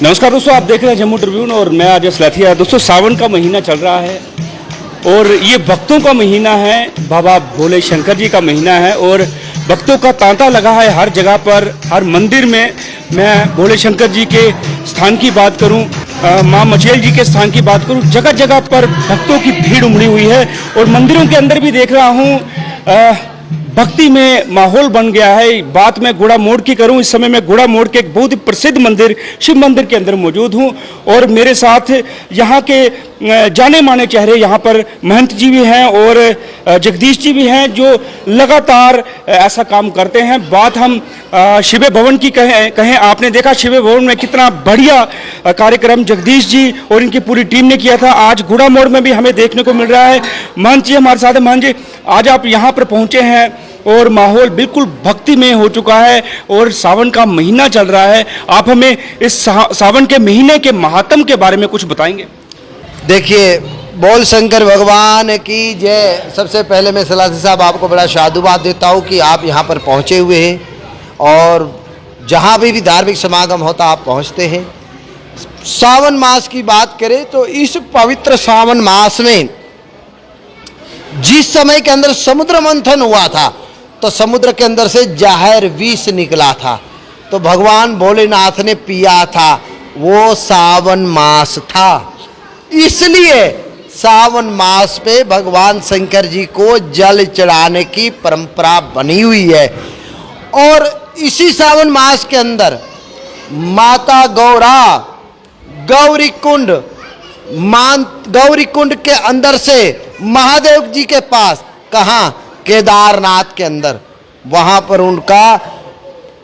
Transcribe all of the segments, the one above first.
नमस्कार दोस्तों, आप देख रहे हैं जम्मू ट्रिब्यून और मैं आज सलाथिया। दोस्तों, सावन का महीना चल रहा है और ये भक्तों का महीना है, बाबा भोले शंकर जी का महीना है और भक्तों का तांता लगा है हर जगह पर, हर मंदिर में। मैं भोले शंकर जी के स्थान की बात करूं, माँ मचेल जी के स्थान की बात करूं, जगह जगह पर भक्तों की भीड़ उमड़ी हुई है और मंदिरों के अंदर भी देख रहा हूं भक्ति में माहौल बन गया है। बात मैं गुड़ा मोड़ की करूं, इस समय मैं गुड़ा मोड़ के एक बहुत ही प्रसिद्ध मंदिर शिव मंदिर के अंदर मौजूद हूं और मेरे साथ यहां के जाने माने चेहरे यहां पर महंत जी भी हैं और जगदीश जी भी हैं जो लगातार ऐसा काम करते हैं। बात हम शिव भवन की कहें, आपने देखा शिव भवन में कितना बढ़िया कार्यक्रम जगदीश जी और इनकी पूरी टीम ने किया था। आज गुड़ा मोड़ में भी हमें देखने को मिल रहा है। महंत जी हमारे साथ है। महंत जी, आज आप यहाँ पर पहुंचे हैं और माहौल बिल्कुल भक्तिमय हो चुका है और सावन का महीना चल रहा है। आप हमें इस सावन के महीने के महात्म के बारे में कुछ बताएंगे? देखिए, बोल शंकर भगवान की जय। सबसे पहले मैं सलासी साहब आपको बड़ा साधुवाद देता हूँ कि आप यहाँ पर पहुँचे हुए हैं और जहाँ भी धार्मिक समागम होता आप पहुँचते हैं। सावन मास की बात करें तो इस पवित्र सावन मास में जिस समय के अंदर समुद्र मंथन हुआ था तो समुद्र के अंदर से जहर विष निकला था, तो भगवान भोलेनाथ ने पिया था, वो सावन मास था। इसलिए सावन मास पे भगवान शंकर जी को जल चढ़ाने की परंपरा बनी हुई है। और इसी सावन मास के अंदर माता गौरा गौरी कुंड के अंदर से महादेव जी के पास, कहाँ, केदारनाथ के अंदर, वहाँ पर उनका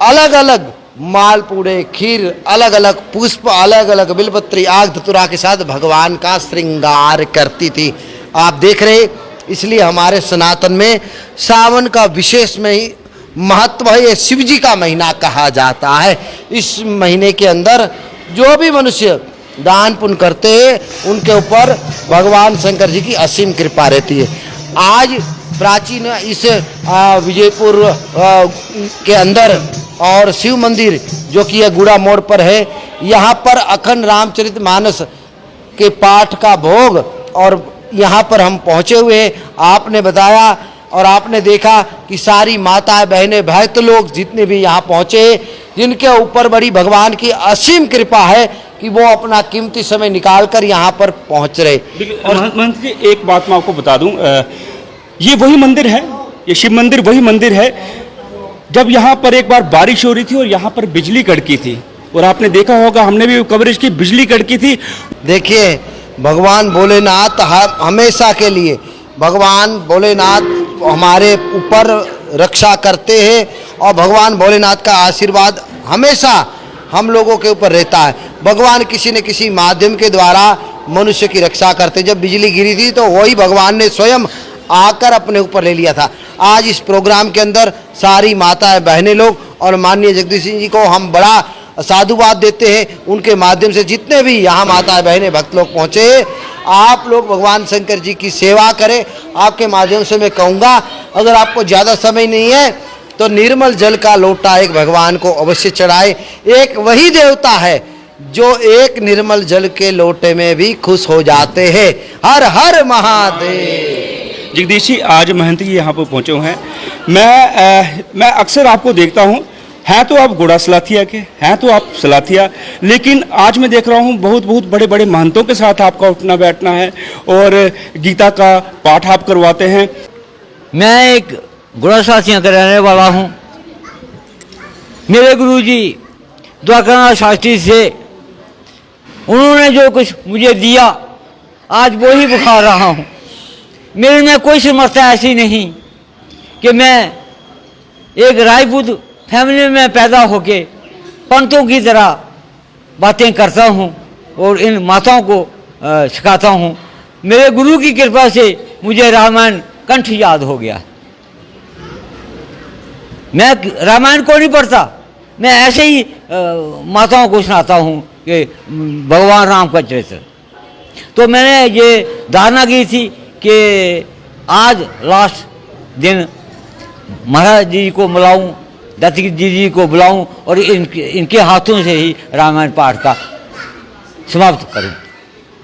अलग अलग मालपूड़े, खीर, अलग अलग पुष्प, अलग अलग बिलपत्री, आग धतूरा के साथ भगवान का श्रृंगार करती थी। आप देख रहे, इसलिए हमारे सनातन में सावन का विशेष में ही महत्व है। ये शिव जी का महीना कहा जाता है। इस महीने के अंदर जो भी मनुष्य दान पुण्य करते हैं उनके ऊपर भगवान शंकर जी की असीम कृपा रहती है। आज प्राचीन इस विजयपुर के अंदर और शिव मंदिर जो कि यह गुड़ा मोड़ पर है, यहाँ पर अखंड रामचरितमानस के पाठ का भोग, और यहाँ पर हम पहुँचे हुए हैं। आपने बताया और आपने देखा कि सारी माताएं बहनें भक्त लोग जितने भी यहाँ पहुँचे, जिनके ऊपर बड़ी भगवान की असीम कृपा है कि वो अपना कीमती समय निकालकर यहाँ पर पहुँच रहे। और महंत जी, एक बात मैं आपको बता दूं, ये वही मंदिर है, ये शिव मंदिर वही मंदिर है जब यहाँ पर एक बार बारिश हो रही थी और यहाँ पर बिजली कड़की थी, और आपने देखा होगा, हमने भी कवरेज की, बिजली कड़की थी। देखिए, भगवान भोलेनाथ हमेशा के लिए, भगवान भोलेनाथ हमारे ऊपर रक्षा करते हैं और भगवान भोलेनाथ का आशीर्वाद हमेशा हम लोगों के ऊपर रहता है। भगवान किसी न किसी माध्यम के द्वारा मनुष्य की रक्षा करते। जब बिजली गिरी थी तो वही भगवान ने स्वयं आकर अपने ऊपर ले लिया था। आज इस प्रोग्राम के अंदर सारी माताएं बहनें लोग और माननीय जगदीश सिंह जी को हम बड़ा साधुवाद देते हैं। उनके माध्यम से जितने भी यहाँ माताएं बहनें भक्त लोग पहुँचे, आप लोग भगवान शंकर जी की सेवा करें। आपके माध्यम से मैं कहूँगा, अगर आपको ज़्यादा समय नहीं है तो निर्मल जल का लोटा एक भगवान को अवश्य चढ़ाए। एक वही देवता है जो एक निर्मल जल के लोटे में भी खुश हो जाते हैं। हर हर महादेव। जगदीश जी, आज महंत जी यहाँ पर पहुँचे हुए हैं। मैं अक्सर आपको देखता हूँ, हैं तो आप गुड़ा सलाथिया के, हैं तो आप सलाथिया, लेकिन आज मैं देख रहा हूँ बहुत बहुत बड़े बड़े महंतों के साथ आपका उठना बैठना है और गीता का पाठ आप करवाते हैं। मैं एक गुड़ा सलाथिया का रहने वाला हूँ। मेरे गुरुजी द्वारकानाथ शास्त्री से उन्होंने जो कुछ मुझे दिया, आज वो ही बुखा रहा हूँ। मेरे में कोई समर्था ऐसी नहीं कि मैं एक राजपूत फैमिली में पैदा होके पंतों की तरह बातें करता हूँ और इन माताओं को सिखाता हूँ। मेरे गुरु की कृपा से मुझे रामायण कंठ याद हो गया। मैं रामायण को नहीं पढ़ता, मैं ऐसे ही माताओं को सुनाता हूँ कि भगवान राम का चरित्र। तो मैंने ये धारणा की थी कि आज लास्ट दिन महाराज जी को बुलाऊं, दत्त जी को बुलाऊं और इनके हाथों से ही रामायण पाठ का समाप्त करूं।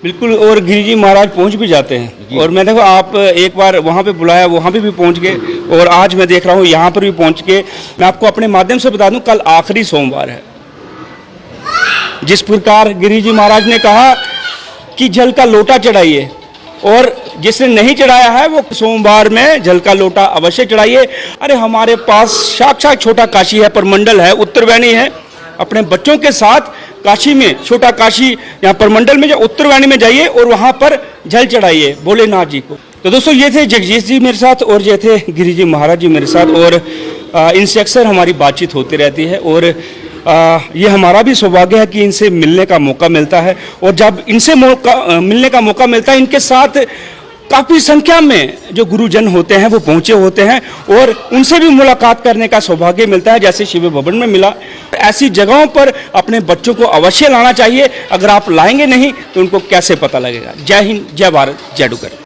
बिल्कुल, और गिरी जी महाराज पहुंच भी जाते हैं। और मैं देखो आप एक बार वहां पे बुलाया, वहां पे भी पहुंच गए, और आज मैं देख रहा हूं यहां पर भी पहुंच के। मैं आपको अपने माध्यम से बता दूं, कल आखिरी सोमवार है। जिस प्रकार गिरी जी महाराज ने कहा कि जल का लोटा चढ़ाइए, और जिसने नहीं चढ़ाया है वो सोमवार में जल का लोटा अवश्य चढ़ाइए। अरे हमारे पास साक्षात छोटा काशी है, परमंडल है, उत्तरवैनी है। अपने बच्चों के साथ काशी में, छोटा काशी यहाँ परमंडल में, उत्तरवैनी में जाइए और वहाँ पर जल चढ़ाइए भोलेनाथ जी को। तो दोस्तों ये थे जगजीत जी मेरे साथ, और ये थे गिरी जी महाराज जी मेरे साथ, और इनसे अक्सर हमारी बातचीत होती रहती है। और ये हमारा भी सौभाग्य है कि इनसे मिलने का मौका मिलता है। और जब इनसे मिलने का मौका मिलता है, इनके साथ काफ़ी संख्या में जो गुरुजन होते हैं वो पहुंचे होते हैं, और उनसे भी मुलाकात करने का सौभाग्य मिलता है, जैसे शिव भवन में मिला। ऐसी जगहों पर अपने बच्चों को अवश्य लाना चाहिए। अगर आप लाएंगे नहीं तो उनको कैसे पता लगेगा। जय हिंद, जय भारत, जय डुग्गर।